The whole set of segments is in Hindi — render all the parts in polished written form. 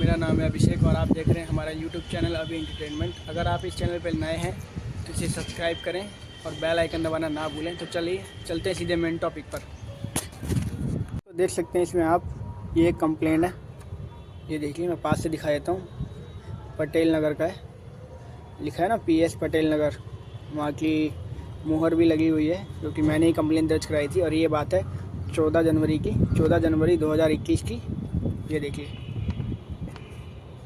मेरा नाम है अभिषेक और आप देख रहे हैं हमारा यूट्यूब चैनल अभी एंटरटेनमेंट। अगर आप इस चैनल पर नए हैं तो इसे सब्सक्राइब करें और बेल आइकन दबाना ना भूलें। तो चलिए चलते हैं सीधे मेन टॉपिक पर। तो देख सकते हैं इसमें आप, ये एक कंप्लेंट है, ये देखिए मैं पास से दिखा देता हूँ। पटेल नगर का है, लिखा है ना PS पटेल नगर, वहाँ की मुहर भी लगी हुई है क्योंकि मैंने ही कंप्लेंट दर्ज कराई थी। और ये बात है 14 जनवरी 2021 की। ये देखिए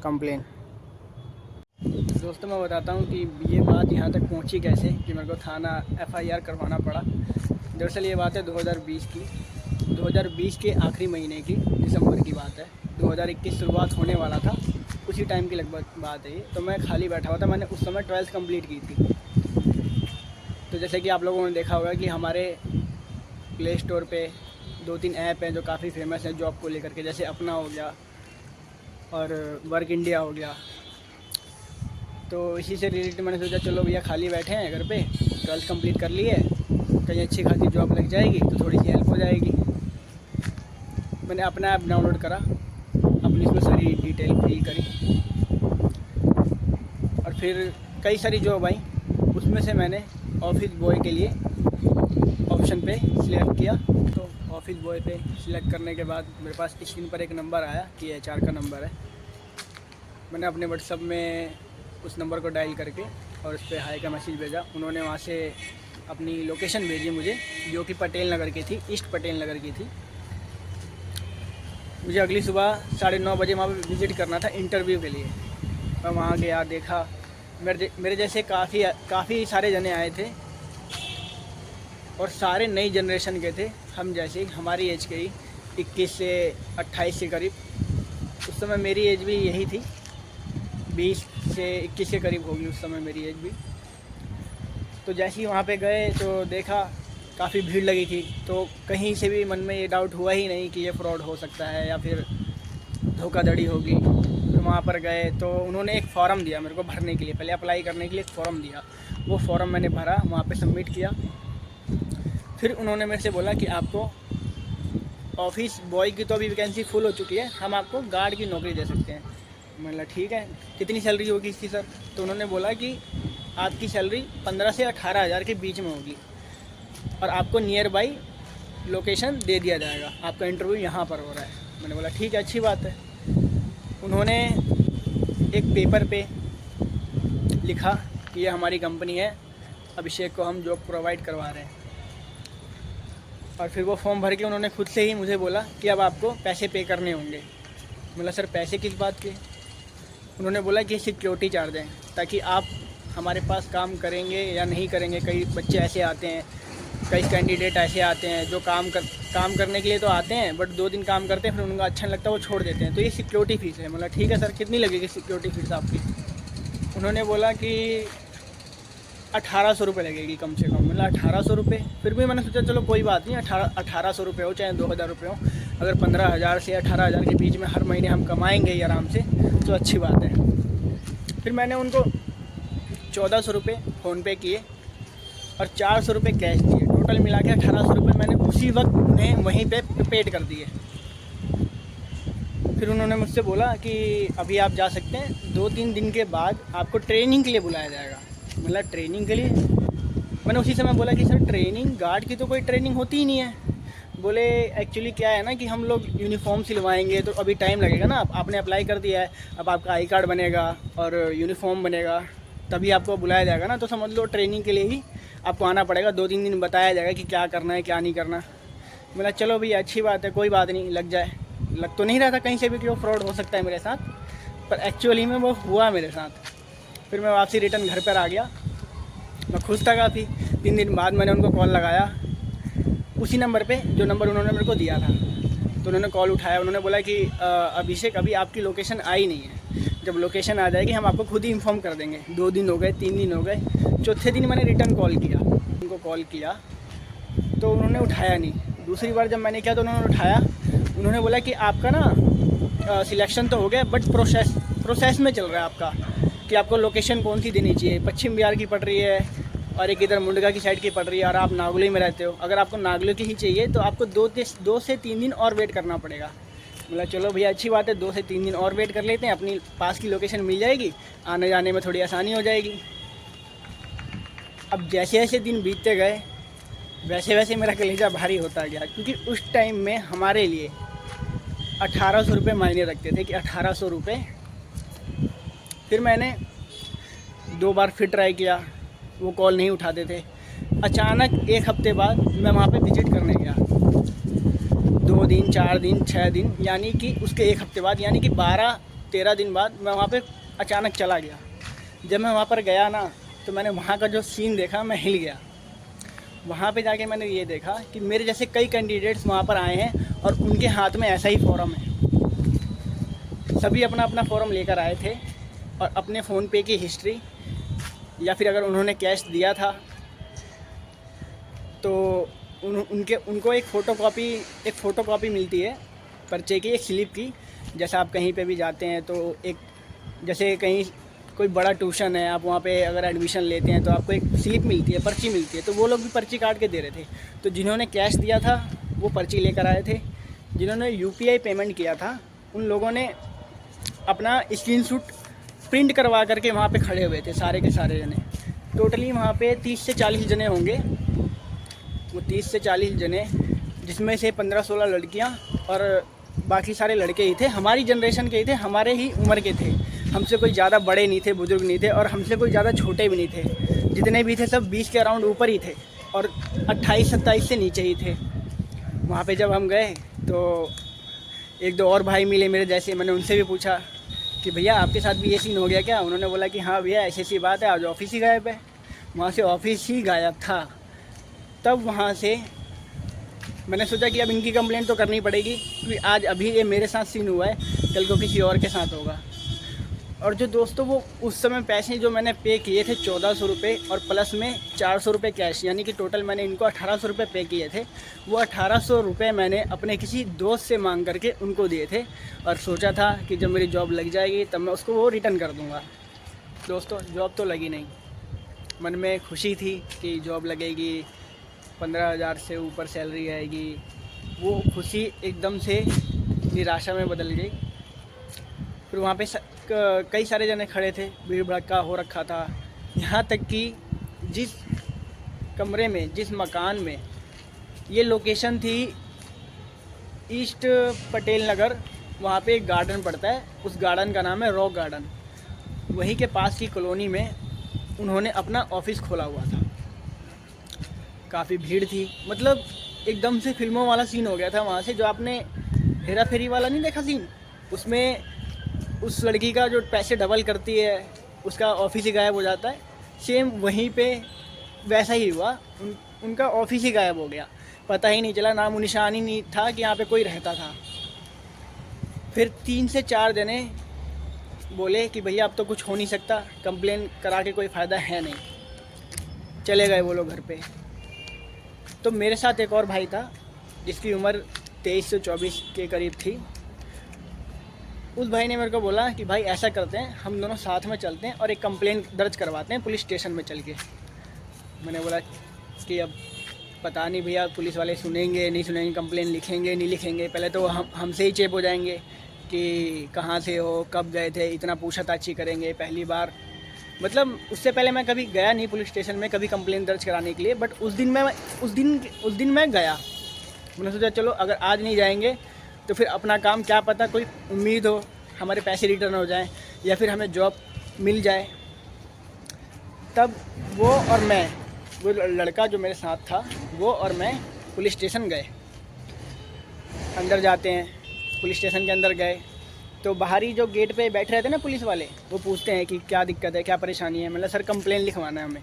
कंप्लेन। दोस्तों मैं बताता हूँ कि ये बात यहाँ तक पहुँची कैसे कि मेरे को थाना FIR करवाना पड़ा। दरअसल ये बात है 2020 के आखिरी महीने की, दिसंबर की बात है। 2021 शुरुआत होने वाला था, उसी टाइम की लगभग बात है ये। तो मैं खाली बैठा हुआ था, मैंने उस समय 12th कंप्लीट की थी। तो जैसे कि आप लोगों ने देखा होगा कि हमारे प्ले स्टोर पे 2-3 ऐप हैं जो काफ़ी फेमस हैं जॉब को लेकर के, जैसे अपना हो गया और वर्क इंडिया हो गया। तो इसी से रिलेटेड मैंने सोचा चलो भैया खाली बैठे हैं घर पे, 12th कंप्लीट कर लिए, कहीं अच्छी खासी जॉब लग जाएगी तो थोड़ी सी हेल्प हो जाएगी। मैंने अपना ऐप डाउनलोड करा, अपनी इसमें सारी डिटेल फिल करी और फिर कई सारी जॉब आई। उसमें से मैंने ऑफिस बॉय के लिए ऑप्शन पे सिलेक्ट किया। तो ऑफिस बॉय पे सिलेक्ट करने के बाद मेरे पास स्क्रीन पर एक नंबर आया कि HR का नंबर है। मैंने अपने व्हाट्सएप में उस नंबर को डायल करके और उस पर हाई का मैसेज भेजा। उन्होंने वहाँ से अपनी लोकेशन भेजी मुझे, जो कि पटेल नगर की थी, ईस्ट पटेल नगर की थी। मुझे अगली सुबह 9:30 बजे वहाँ पर विज़िट करना था इंटरव्यू के लिए। मैं वहाँ गया, देखा मेरे जैसे काफ़ी सारे जने आए थे और सारे नई जनरेशन के थे, हम जैसे हमारी एज के ही, 21 से 28 के करीब। उस समय मेरी एज भी यही थी, 20 से 21 के करीब होगी उस समय मेरी एज भी। तो जैसे ही वहाँ पे गए तो देखा काफ़ी भीड़ लगी थी। तो कहीं से भी मन में ये डाउट हुआ ही नहीं कि ये फ्रॉड हो सकता है या फिर धोखाधड़ी होगी। तो वहाँ पर गए तो उन्होंने एक फॉर्म दिया मेरे को भरने के लिए, पहले अप्लाई करने के लिए एक फ़ॉर्म दिया। वो फॉर्म मैंने भरा, वहाँ पे सबमिट किया। फिर उन्होंने मेरे से बोला कि आपको ऑफिस बॉय की तो अभी वैकेंसी फुल हो चुकी है, हम आपको गार्ड की नौकरी दे सकते हैं। मैंने बोला ठीक है, कितनी सैलरी होगी इसकी सर? तो उन्होंने बोला कि आपकी सैलरी 15 से 18 हज़ार के बीच में होगी और आपको नियर बाई लोकेशन दे दिया जाएगा, आपका इंटरव्यू यहाँ पर हो रहा है। मैंने बोला ठीक है, अच्छी बात है। उन्होंने एक पेपर पे लिखा कि ये हमारी कंपनी है, अभिषेक को हम जॉब प्रोवाइड करवा रहे हैं। और फिर वो फॉर्म भर के उन्होंने खुद से ही मुझे बोला कि अब आपको पैसे पे करने होंगे। बोला सर पैसे किस बात के? उन्होंने बोला कि सिक्योरिटी चार्ज है, ताकि आप हमारे पास काम करेंगे या नहीं करेंगे। कई बच्चे ऐसे आते हैं, कई कैंडिडेट ऐसे आते हैं जो काम करने के लिए तो आते हैं, बट 2 दिन काम करते हैं, फिर उनको अच्छा नहीं लगता वो छोड़ देते हैं। तो ये सिक्योरिटी फ़ीस है। बोला ठीक है सर, कितनी लगेगी सिक्योरिटी फ़ीस आपकी? उन्होंने बोला कि 1800 रुपये लगेगी कम से कम। मतलब 1800 रुपये। फिर भी मैंने सोचा चलो कोई बात नहीं, 1800 रुपये हो चाहे 2000 रुपये हो, अगर 15,000 से 18,000 के बीच में हर महीने हम कमाएंगे ही आराम से तो अच्छी बात है। फिर मैंने उनको 1400 रुपये फ़ोनपे किए और 400 रुपये कैश दिए। टोटल मिला के 1800 रुपये मैंने उसी वक्त उन्हें वहीं पे पेड कर दिए। फिर उन्होंने मुझसे बोला कि अभी आप जा सकते हैं, 2-3 दिन के बाद आपको ट्रेनिंग के लिए बुलाया जाएगा। मतलब ट्रेनिंग के लिए? मैंने उसी समय बोला कि सर ट्रेनिंग, गार्ड की तो कोई ट्रेनिंग होती ही नहीं है। बोले एक्चुअली क्या है ना कि हम लोग यूनिफॉर्म सिलवाएंगे तो अभी टाइम लगेगा ना, आपने अप्लाई कर दिया है, अब आपका आई कार्ड बनेगा और यूनिफॉर्म बनेगा, तभी आपको बुलाया जाएगा ना। तो समझ लो ट्रेनिंग के लिए ही आपको आना पड़ेगा, 2-3 दिन बताया जाएगा कि क्या करना है क्या नहीं करना। बोला चलो भैया अच्छी बात है, कोई बात नहीं, लग जाए। लग तो नहीं रहा था कहीं से भी कि वो फ्रॉड हो सकता है मेरे साथ, पर एक्चुअली में वो हुआ मेरे साथ। फिर मैं वापसी रिटर्न घर पर आ गया। मैं खुश था काफ़ी। 3 दिन बाद मैंने उनको कॉल लगाया उसी नंबर पे जो नंबर उन्होंने मेरे को दिया था। तो उन्होंने कॉल उठाया। उन्होंने बोला कि अभिषेक अभी आपकी लोकेशन आई नहीं है, जब लोकेशन आ जाएगी हम आपको खुद ही इन्फॉर्म कर देंगे। 2 दिन हो गए, 3 दिन हो गए, चौथे दिन मैंने रिटर्न कॉल किया, उनको कॉल किया तो उन्होंने उठाया नहीं। दूसरी बार जब मैंने किया तो उन्होंने उठाया। उन्होंने बोला कि आपका ना सिलेक्शन तो हो गया, बट प्रोसेस में चल रहा है आपका, कि आपको लोकेशन कौन सी देनी चाहिए। पश्चिम बिहार की पड़ रही है और एक इधर मुंडका की साइड की पड़ रही है और आप नागलोई में रहते हो। अगर आपको नागलोई की ही चाहिए तो आपको 2 से 3 दिन और वेट करना पड़ेगा। बोला चलो भैया अच्छी बात है, 2 से 3 दिन और वेट कर लेते हैं, अपनी पास की लोकेशन मिल जाएगी, आने जाने में थोड़ी आसानी हो जाएगी। अब जैसे जैसे दिन बीतते गए वैसे वैसे मेरा कलेजा भारी होता गया, क्योंकि उस टाइम में हमारे लिए 1800 रुपये मायने रखते थे कि 1800 रुपये। फिर मैंने 2 बार फिर ट्राई किया, वो कॉल नहीं उठाते थे। अचानक 1 हफ्ते बाद मैं वहाँ पे विज़िट करने गया, 2 दिन 4 दिन 6 दिन, यानी कि उसके 1 हफ्ते बाद, यानी कि 12-13 दिन बाद मैं वहाँ पे अचानक चला गया। जब मैं वहाँ पर गया ना, तो मैंने वहाँ का जो सीन देखा, मैं हिल गया। वहाँ पे जाके मैंने ये देखा कि मेरे जैसे कई कैंडिडेट्स वहाँ पर आए हैं और उनके हाथ में ऐसा ही फॉर्म है। सभी अपना अपना फॉर्म लेकर आए थे और अपने फ़ोन पे की हिस्ट्री, या फिर अगर उन्होंने कैश दिया था तो उनको एक फ़ोटोकॉपी मिलती है पर्चे की, एक स्लिप की। जैसे आप कहीं पे भी जाते हैं तो एक, जैसे कहीं कोई बड़ा ट्यूशन है, आप वहाँ पे अगर एडमिशन लेते हैं तो आपको एक स्लिप मिलती है, पर्ची मिलती है। तो वो लोग भी पर्ची काट के दे रहे थे। तो जिन्होंने कैश दिया था वो पर्ची लेकर आए थे, जिन्होंने यूपीआई पेमेंट किया था उन लोगों ने अपना स्क्रीनशॉट प्रिंट करवा करके वहाँ पे खड़े हुए थे, सारे के सारे जने। टोटली वहाँ पे 30 से 40 जने होंगे। वो 30 से 40 जने, जिसमें से 15-16 लड़कियाँ और बाकी सारे लड़के ही थे, हमारी जनरेशन के ही थे, हमारे ही उम्र के थे। हमसे कोई ज़्यादा बड़े नहीं थे, बुजुर्ग नहीं थे, और हमसे कोई ज़्यादा छोटे भी नहीं थे। जितने भी थे सब 20 के अराउंड ऊपर ही थे और 28-27 से नीचे ही थे। वहाँ पे जब हम गए तो 1-2 और भाई मिले मेरे जैसे। मैंने उनसे भी पूछा कि भैया आपके साथ भी ये सीन हो गया क्या? उन्होंने बोला कि हाँ भैया ऐसी ऐसी बात है, आज ऑफिस ही गायब है। वहाँ से ऑफिस ही गायब था। तब वहाँ से मैंने सोचा कि अब इनकी कंप्लेंट तो करनी पड़ेगी, क्योंकि आज अभी ये मेरे साथ सीन हुआ है, कल को किसी और के साथ होगा। और जो दोस्तों वो उस समय पैसे जो मैंने पे किए थे 1400 रुपये और प्लस में 400 रुपये कैश, यानी कि टोटल मैंने इनको 1800 रुपये पे किए थे। वो 1800 रुपये मैंने अपने किसी दोस्त से मांग करके उनको दिए थे और सोचा था कि जब मेरी जॉब लग जाएगी तब मैं उसको वो रिटर्न कर दूँगा। दोस्तों जॉब तो लगी नहीं। मन में खुशी थी कि जॉब लगेगी, 15,000 से ऊपर सैलरी आएगी। वो खुशी एकदम से निराशा में बदल गई। फिर वहाँ पे कई सारे जने खड़े थे, भीड़ भड़का हो रखा था। यहाँ तक कि जिस कमरे में, जिस मकान में ये लोकेशन थी, ईस्ट पटेल नगर, वहाँ पे एक गार्डन पड़ता है, उस गार्डन का नाम है रॉक गार्डन। वहीं के पास की कॉलोनी में उन्होंने अपना ऑफिस खोला हुआ था। काफ़ी भीड़ थी, मतलब एकदम से फिल्मों वाला सीन हो गया था वहाँ से। जो आपने हेरा फेरी वाला नहीं देखा सीन, उसमें उस लड़की का जो पैसे डबल करती है उसका ऑफिस ही गायब हो जाता है, सेम वहीं पे वैसा ही हुआ। उनका ऑफिस ही गायब हो गया, पता ही नहीं चला, नामो निशान ही नहीं था कि यहाँ पे कोई रहता था। फिर 3 से 4 जने बोले कि भैया अब तो कुछ हो नहीं सकता, कंप्लेन करा के कोई फ़ायदा है नहीं। चले गए वो लोग घर पे। तो मेरे साथ एक और भाई था जिसकी उम्र 23 से 24 के करीब थी। उस भाई ने मेरे को बोला कि भाई ऐसा करते हैं, हम दोनों साथ में चलते हैं और एक कंप्लेन दर्ज करवाते हैं पुलिस स्टेशन में चल के। मैंने बोला कि अब पता नहीं भैया पुलिस वाले सुनेंगे नहीं सुनेंगे, कंप्लेन लिखेंगे नहीं लिखेंगे। पहले तो हमसे ही चेप हो जाएंगे कि कहाँ से हो, कब गए थे, इतना पूछताछ करेंगे पहली बार। मतलब उससे पहले मैं कभी गया नहीं पुलिस स्टेशन में कभी कंप्लेन दर्ज कराने के लिए, बट उस दिन मैं गया। मैंने सोचा चलो अगर आज नहीं जाएंगे तो फिर अपना काम, क्या पता कोई उम्मीद हो हमारे पैसे रिटर्न हो जाएं या फिर हमें जॉब मिल जाए। तब वो और मैं, वो लड़का जो मेरे साथ था, वो और मैं पुलिस स्टेशन गए। अंदर जाते हैं, पुलिस स्टेशन के अंदर गए तो बाहरी जो गेट पे बैठे रहते हैं ना पुलिस वाले, वो पूछते हैं कि क्या दिक्कत है, क्या परेशानी है। मतलब सर कंप्लेन लिखवाना है हमें।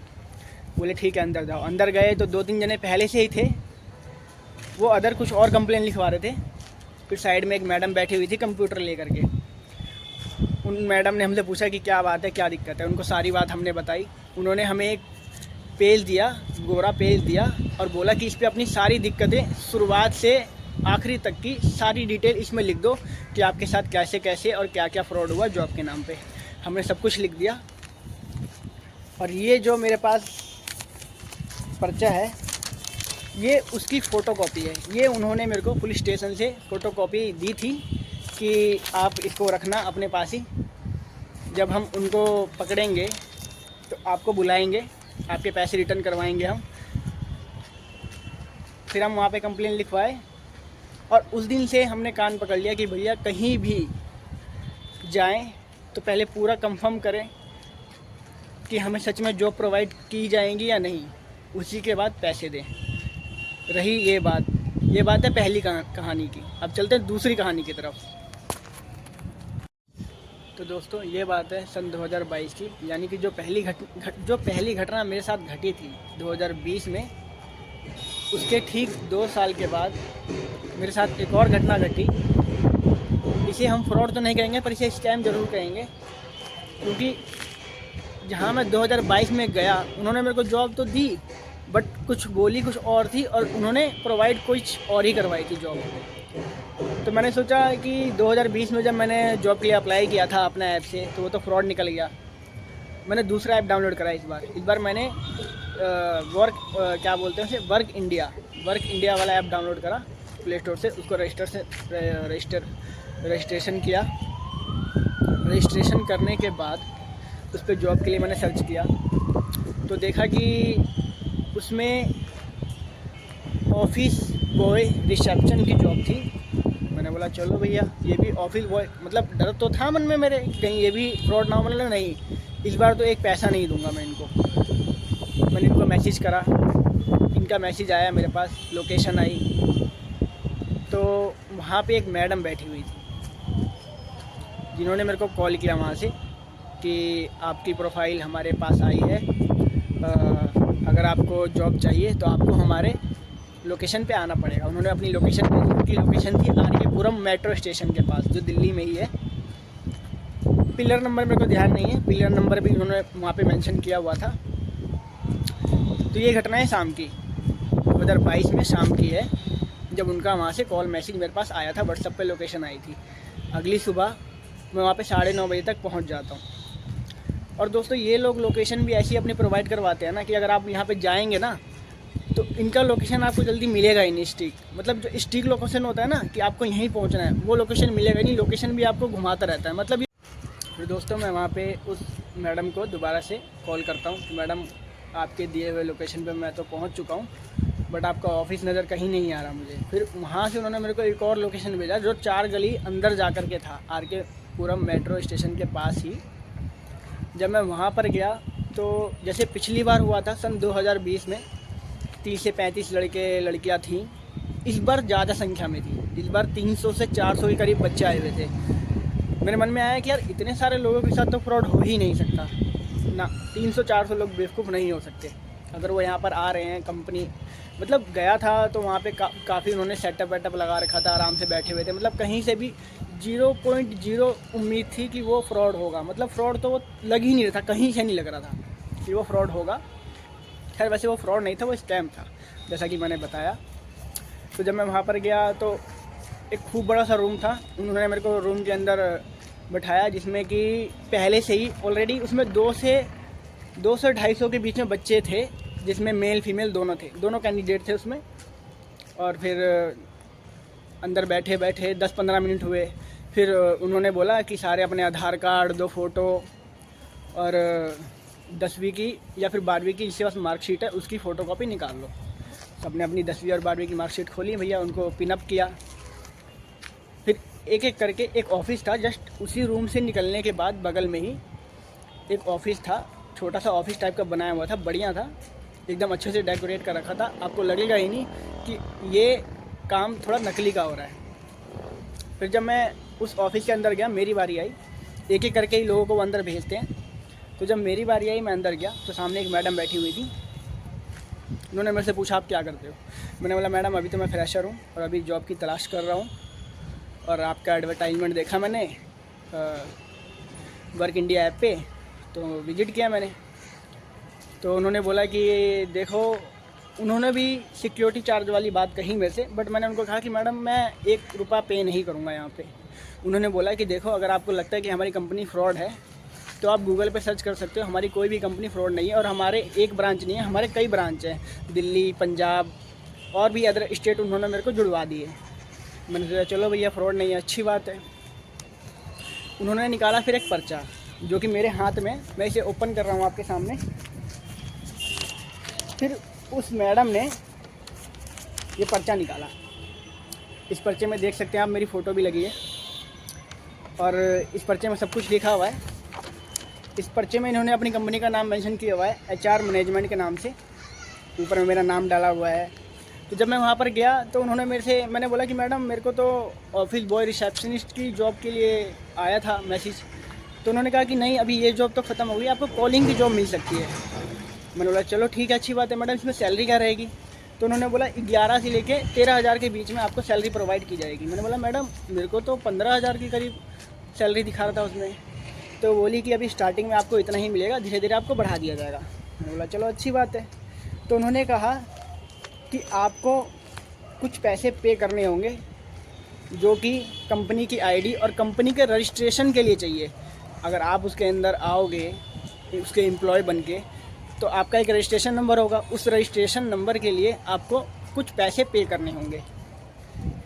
बोले ठीक है अंदर जाओ। अंदर गए तो 2-3 जने पहले से ही थे, वो अदर कुछ और कंप्लेन लिखवा रहे थे। फिर साइड में एक मैडम बैठी हुई थी कंप्यूटर लेकर के। उन मैडम ने हमसे पूछा कि क्या बात है, क्या दिक्कत है। उनको सारी बात हमने बताई। उन्होंने हमें एक पेज दिया, गोरा पेज दिया और बोला कि इस पर अपनी सारी दिक्कतें शुरुआत से आखिरी तक की सारी डिटेल इसमें लिख दो कि आपके साथ कैसे कैसे और क्या क्या फ्रॉड हुआ जॉब के नाम पे। हमने सब कुछ लिख दिया। और ये जो मेरे पास पर्चा है, ये उसकी फ़ोटोकॉपी है। ये उन्होंने मेरे को पुलिस स्टेशन से फ़ोटोकॉपी दी थी कि आप इसको रखना अपने पास ही, जब हम उनको पकड़ेंगे तो आपको बुलाएंगे, आपके पैसे रिटर्न करवाएंगे हम। फिर हम वहाँ पे कंप्लेन लिखवाए और उस दिन से हमने कान पकड़ लिया कि भैया कहीं भी जाएं तो पहले पूरा कंफर्म करें कि हमें सच में जॉब प्रोवाइड की जाएंगी या नहीं, उसी के बाद पैसे दें। रही ये बात है पहली कहानी की। अब चलते हैं दूसरी कहानी की तरफ। तो दोस्तों ये बात है सन 2022 की, यानी कि जो पहली घटना मेरे साथ घटी थी 2020 में, उसके ठीक 2 साल के बाद मेरे साथ एक और घटना घटी। इसे हम फ्रॉड तो नहीं कहेंगे पर इसे स्कैम ज़रूर कहेंगे, क्योंकि जहाँ मैं 2022 में गया उन्होंने मेरे को जॉब तो दी, बट कुछ बोली कुछ और थी और उन्होंने प्रोवाइड कुछ और ही करवाई थी जॉब। तो मैंने सोचा कि 2020 में जब मैंने जॉब के लिए अप्लाई किया था अपना ऐप से, तो वो तो फ्रॉड निकल गया। मैंने दूसरा ऐप डाउनलोड करा इस बार मैंने वर्क इंडिया वाला ऐप डाउनलोड करा प्ले स्टोर से। उसको रजिस्ट्रेशन किया। रजिस्ट्रेशन करने के बाद उस पर जॉब के लिए मैंने सर्च किया तो देखा कि उसमें ऑफिस बॉय रिसेप्शन की जॉब थी। मैंने बोला चलो भैया ये भी ऑफिस बॉय, मतलब डर तो था मन में मेरे कहीं ये भी फ्रॉड ना हो। मतलब नहीं, इस बार तो एक पैसा नहीं दूंगा मैं इनको। मैंने इनको मैसेज करा, इनका मैसेज आया मेरे पास, लोकेशन आई, तो वहाँ पे एक मैडम बैठी हुई थी जिन्होंने मेरे को कॉल किया वहाँ से कि आपकी प्रोफाइल हमारे पास आई है, अगर आपको जॉब चाहिए तो आपको हमारे लोकेशन पे आना पड़ेगा। उन्होंने अपनी लोकेशन भेजी, उनकी लोकेशन थी आर.के.पुरम मेट्रो स्टेशन के पास, जो दिल्ली में ही है। पिलर नंबर मेरे को ध्यान नहीं है, पिलर नंबर भी उन्होंने वहाँ पे मेंशन किया हुआ था। तो ये घटना है शाम की, 2022 में शाम की है, जब उनका वहाँ से कॉल मैसेज मेरे पास आया था, व्हाट्सएप पे लोकेशन आई थी। अगली सुबह मैं वहाँ पे 9:30 बजे तक पहुँच जाता हूँ। और दोस्तों ये लोग लोकेशन भी ऐसी अपनी प्रोवाइड करवाते हैं ना कि अगर आप यहाँ पे जाएंगे ना तो इनका लोकेशन आपको जल्दी मिलेगा ही नहीं। स्टिक मतलब जो स्टिक लोकेशन होता है ना कि आपको यहीं पहुँचना है, वो लोकेशन मिलेगा नहीं। लोकेशन भी आपको घुमाता रहता है। मतलब फिर दोस्तों मैं वहाँ पे उस मैडम को दोबारा से कॉल करता हूँ कि मैडम आपके दिए हुए लोकेशन पे मैं तो पहुँच चुका हूँ, बट आपका ऑफिस नज़र कहीं नहीं आ रहा मुझे। फिर वहाँ से उन्होंने मेरे को एक और लोकेशन भेजा जो 4 गली अंदर जा कर के था, आर.के.पुरम मेट्रो स्टेशन के पास ही। जब मैं वहाँ पर गया तो जैसे पिछली बार हुआ था सन 2020 में 30 से 35 लड़कियाँ थीं, इस बार ज़्यादा संख्या में थी। इस बार 300 से 400 के करीब बच्चे आए हुए थे। मेरे मन में आया कि यार इतने सारे लोगों के साथ तो फ्रॉड हो ही नहीं सकता ना, 300-400 लोग बेवकूफ़ नहीं हो सकते अगर वो यहाँ पर आ रहे हैं। कंपनी मतलब गया था तो वहाँ पे काफ़ी उन्होंने सेटअप वेटअप लगा रखा था, आराम से बैठे हुए थे। मतलब कहीं से भी 0.0 उम्मीद थी कि वो फ्रॉड होगा। मतलब फ्रॉड तो वो लग ही नहीं रहा था, कहीं से नहीं लग रहा था कि वो फ्रॉड होगा। खैर वैसे वो फ्रॉड नहीं था, वो स्कैम था जैसा कि मैंने बताया। तो जब मैं वहाँ पर गया तो एक खूब बड़ा सा रूम था। उन्होंने मेरे को रूम के अंदर बैठाया जिसमें कि पहले से ही ऑलरेडी उसमें 200-250 के बीच में बच्चे थे, जिसमें मेल फीमेल दोनों थे, दोनों कैंडिडेट थे उसमें। और फिर अंदर बैठे 10-15 मिनट हुए। फिर उन्होंने बोला कि सारे अपने आधार कार्ड, 2 फ़ोटो और 10वीं की या फिर 12वीं की जिसके पास मार्कशीट है उसकी फ़ोटोकॉपी निकाल लो। सबने अपनी 10वीं और 12वीं की मार्कशीट खोली भैया, उनको पिनअप किया। फिर एक एक करके एक ऑफ़िस था, जस्ट उसी रूम से निकलने के बाद बगल में ही एक ऑफ़िस था, छोटा सा ऑफ़िस टाइप का बनाया हुआ था, बढ़िया था, एकदम अच्छे से डेकोरेट कर रखा था। आपको लगेगा ही नहीं कि ये काम थोड़ा नकली का हो रहा है। फिर जब मैं उस ऑफ़िस के अंदर गया, मेरी बारी आई, एक एक करके ही लोगों को अंदर भेजते हैं। तो जब मेरी बारी आई, मैं अंदर गया तो सामने एक मैडम बैठी हुई थी। उन्होंने मेरे से पूछा आप क्या करते हो। मैंने बोला मैडम अभी तो मैं फ्रेशर हूँ और अभी जॉब की तलाश कर रहा हूँ, और आपका एडवर्टाइजमेंट देखा मैंने वर्क इंडिया ऐप पे, तो विज़िट किया मैंने। तो उन्होंने बोला कि देखो, उन्होंने भी सिक्योरिटी चार्ज वाली बात कही मेरे से, बट मैंने उनको कहा कि मैडम मैं 1 रुपया पे नहीं करूँगा यहाँ पे। उन्होंने बोला कि देखो अगर आपको लगता है कि हमारी कंपनी फ्रॉड है तो आप गूगल पे सर्च कर सकते हो, हमारी कोई भी कंपनी फ्रॉड नहीं है। और हमारे एक ब्रांच नहीं है, हमारे कई ब्रांच हैं, दिल्ली, पंजाब और भी अदर स्टेट उन्होंने मेरे को जुड़वा दिए। मैंने सोचा चलो भैया फ्रॉड नहीं है, अच्छी बात है। उन्होंने निकाला फिर एक पर्चा, जो कि मेरे हाथ में, मैं इसे ओपन कर रहा हूँ आपके सामने। फिर उस मैडम ने ये पर्चा निकाला। इस पर्चे में देख सकते हैं आप, मेरी फ़ोटो भी लगी है और इस पर्चे में सब कुछ लिखा हुआ है। इस पर्चे में इन्होंने अपनी कंपनी का नाम मेंशन किया हुआ है, HR मैनेजमेंट के नाम से। ऊपर में मेरा नाम डाला हुआ है। तो जब मैं वहाँ पर गया तो उन्होंने मैंने बोला कि मैडम मेरे को तो ऑफिस बॉय रिसेप्शनिस्ट की जॉब के लिए आया था मैसेज। तो उन्होंने कहा कि नहीं, अभी ये जॉब तो ख़त्म हो गई, आपको कॉलिंग की जॉब मिल सकती है। मैंने बोला चलो ठीक है, अच्छी बात है मैडम, इसमें सैलरी क्या रहेगी? तो उन्होंने बोला 11 से लेके 13,000 के बीच में आपको सैलरी प्रोवाइड की जाएगी। मैंने बोला मैडम मेरे को तो 15,000 के करीब सैलरी दिखा रहा था उसमें। तो बोली कि अभी स्टार्टिंग में आपको इतना ही मिलेगा, धीरे धीरे आपको बढ़ा दिया जाएगा। मैंने बोला चलो अच्छी बात है। तो उन्होंने कहा कि आपको कुछ पैसे पे करने होंगे, जो कि कंपनी की आईडी और कंपनी के रजिस्ट्रेशन के लिए चाहिए। अगर आप उसके अंदर आओगे उसके एम्प्लॉय बन के, तो आपका एक रजिस्ट्रेशन नंबर होगा, उस रजिस्ट्रेशन नंबर के लिए आपको कुछ पैसे पे करने होंगे।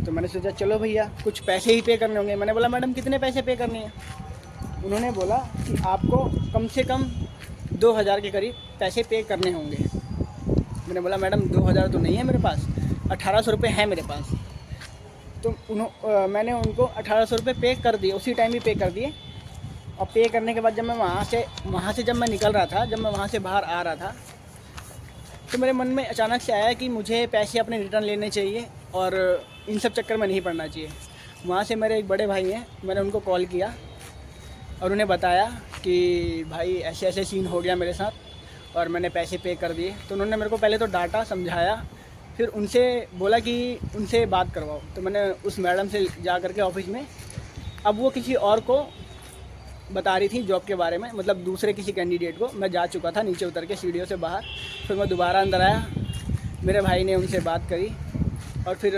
तो मैंने सोचा चलो भैया कुछ पैसे ही पे करने होंगे। मैंने बोला मैडम कितने पैसे पे करने हैं? उन्होंने बोला कि आपको कम से कम 2,000 के करीब पैसे पे करने होंगे। मैंने बोला मैडम 2,000 तो नहीं है मेरे पास, 1,800 रुपये है मेरे पास। तो मैंने उनको 1,800 रुपये पे कर दिए, उसी टाइम ही पे कर दिए। और पे करने के बाद जब मैं वहाँ से जब मैं निकल रहा था, जब मैं वहाँ से बाहर आ रहा था, तो मेरे मन में अचानक से आया कि मुझे पैसे अपने रिटर्न लेने चाहिए और इन सब चक्कर में नहीं पड़ना चाहिए। वहाँ से मेरे एक बड़े भाई हैं, मैंने उनको कॉल किया और उन्हें बताया कि भाई ऐसे ऐसे सीन हो गया मेरे साथ और मैंने पैसे पे कर दिए। तो उन्होंने मेरे को पहले तो डांटा, समझाया, फिर उनसे बोला कि उनसे बात करवाओ। तो मैंने उस मैडम से जा कर के ऑफिस में, अब वो किसी और को बता रही थी जॉब के बारे में, मतलब दूसरे किसी कैंडिडेट को। मैं जा चुका था नीचे उतर के सीढ़ियों से बाहर। फिर मैं दोबारा अंदर आया, मेरे भाई ने उनसे बात करी और फिर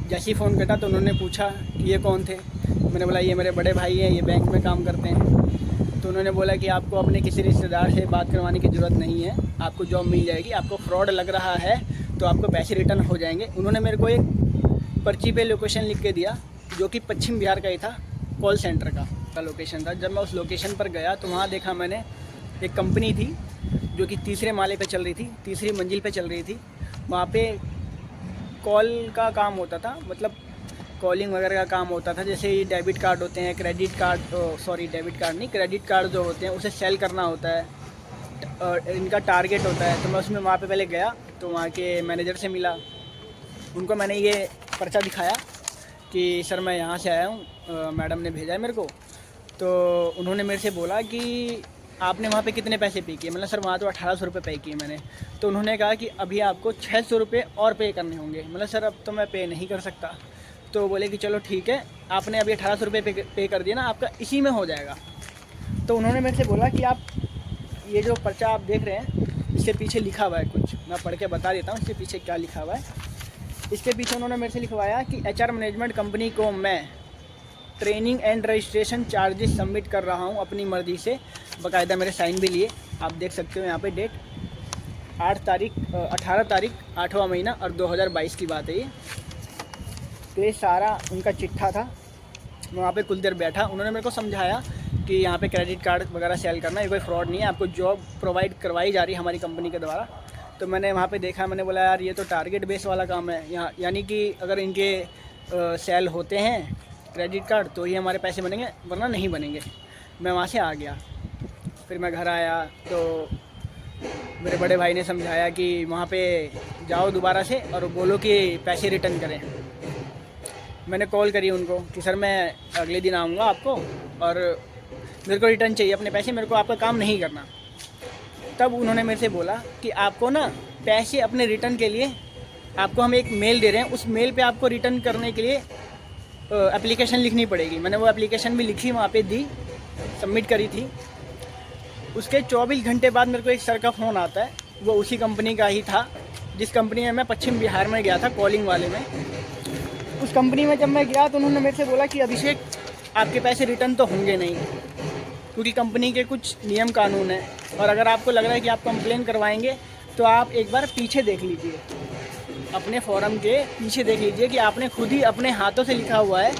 जैसे ही फ़ोन कटा तो उन्होंने पूछा कि ये कौन थे। मैंने बोला ये मेरे बड़े भाई हैं, ये बैंक में काम करते हैं। तो उन्होंने बोला कि आपको अपने किसी रिश्तेदार से बात करवाने की ज़रूरत नहीं है, आपको जॉब मिल जाएगी, आपको फ्रॉड लग रहा है तो आपको पैसे रिटर्न हो जाएंगे। उन्होंने मेरे को एक पर्ची पे लोकेशन लिख के दिया, जो कि पश्चिम बिहार का ही था, कॉल सेंटर का लोकेशन था। जब मैं उस लोकेशन पर गया तो वहाँ देखा मैंने एक कंपनी थी जो कि तीसरे माले पे चल रही थी, तीसरी मंजिल पे चल रही थी। वहाँ पे कॉल का काम होता था, मतलब कॉलिंग वगैरह का काम होता था। जैसे ये डेबिट कार्ड होते हैं, क्रेडिट कार्ड, डेबिट कार्ड नहीं, क्रेडिट कार्ड जो होते हैं उसे सेल करना होता है और इनका टारगेट होता है। तो मैं उसमें वहाँ पे पहले गया तो वहाँ के मैनेजर से मिला, उनको मैंने ये पर्चा दिखाया कि सर मैं यहाँ से आया हूँ, मैडम ने भेजा है मेरे को। तो उन्होंने मेरे से बोला कि आपने वहाँ पे कितने पैसे पे किए? मतलब सर वहाँ तो 1,800 रुपये पे किए मैंने। तो उन्होंने कहा कि अभी आपको 600 रुपये और पे करने होंगे। मतलब सर अब तो मैं पे नहीं कर सकता। तो बोले कि चलो ठीक है, आपने अभी 1,800 रुपये पे कर दिया ना, आपका इसी में हो जाएगा। तो उन्होंने मेरे से बोला कि आप ये जो पर्चा आप देख रहे हैं, इसके पीछे लिखा हुआ है कुछ, मैं पढ़ के बता देता हूँ इसके पीछे क्या लिखा हुआ है। इसके पीछे उन्होंने मेरे से लिखवाया कि HR मैनेजमेंट कंपनी को मैं training and registration charges submit कर रहा हूं अपनी मर्ज़ी से। बाकायदा मेरे साइन भी लिए, आप देख सकते हो यहाँ पे डेट 18 तारीख 8वां महीना और 2022 की बात है ये। तो ये सारा उनका चिट्ठा था। मैं वहाँ पे कुछ देर बैठा, उन्होंने मेरे को समझाया कि यहाँ पे क्रेडिट कार्ड वगैरह सेल करना ये कोई फ्रॉड नहीं है, आपको जॉब प्रोवाइड करवाई जा रही है हमारी कंपनी के द्वारा। तो मैंने वहाँ पे देखा, मैंने बोला यार ये तो टारगेट बेस वाला काम है यहाँ, यानी कि अगर इनके सेल होते हैं क्रेडिट कार्ड तो ये हमारे पैसे बनेंगे, वरना नहीं बनेंगे। मैं वहाँ से आ गया। फिर मैं घर आया तो मेरे बड़े भाई ने समझाया कि वहाँ पे जाओ दोबारा से और बोलो कि पैसे रिटर्न करें। मैंने कॉल करी उनको कि सर मैं अगले दिन आऊँगा आपको और मेरे को रिटर्न चाहिए अपने पैसे, मेरे को आपका काम नहीं करना। तब उन्होंने मेरे से बोला कि आपको ना पैसे अपने रिटर्न के लिए आपको हम एक मेल दे रहे हैं, उस मेल पे आपको रिटर्न करने के लिए एप्लीकेशन लिखनी पड़ेगी। मैंने वो एप्लीकेशन भी लिखी, वहाँ पे दी, सबमिट करी थी। उसके 24 घंटे बाद मेरे को एक सर का फ़ोन आता है, वो उसी कंपनी का ही था जिस कंपनी में मैं पश्चिम बिहार में गया था, कॉलिंग वाले में। उस कंपनी में जब मैं गया तो उन्होंने मेरे से बोला कि अभिषेक आपके पैसे रिटर्न तो होंगे नहीं, क्योंकि कंपनी के कुछ नियम कानून हैं, और अगर आपको लग रहा है कि आप कंप्लेन करवाएंगे तो आप एक बार पीछे देख लीजिए, अपने फॉर्म के पीछे देख लीजिए कि आपने खुद ही अपने हाथों से लिखा हुआ है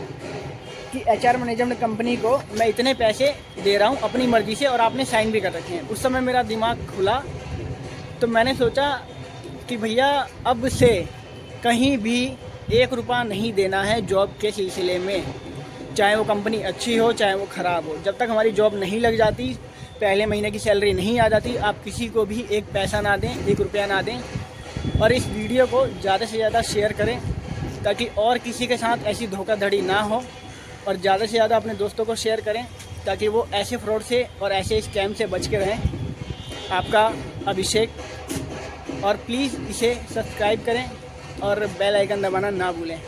कि HR मैनेजमेंट कंपनी को मैं इतने पैसे दे रहा हूँ अपनी मर्ज़ी से और आपने साइन भी कर रखे हैं। उस समय मेरा दिमाग खुला तो मैंने सोचा कि भैया अब से कहीं भी 1 रुपया नहीं देना है जॉब के सिलसिले में, चाहे वो कंपनी अच्छी हो चाहे वो ख़राब हो। जब तक हमारी जॉब नहीं लग जाती, पहले महीने की सैलरी नहीं आ जाती, आप किसी को भी 1 पैसा ना दें, 1 रुपया ना दें। और इस वीडियो को ज़्यादा से ज़्यादा शेयर करें ताकि और किसी के साथ ऐसी धोखाधड़ी ना हो, और ज़्यादा से ज़्यादा अपने दोस्तों को शेयर करें ताकि वो ऐसे फ्रॉड से और ऐसे स्कैम से बच के रहें। आपका अभिषेक, और प्लीज़ इसे सब्सक्राइब करें और बेल आइकन दबाना ना भूलें।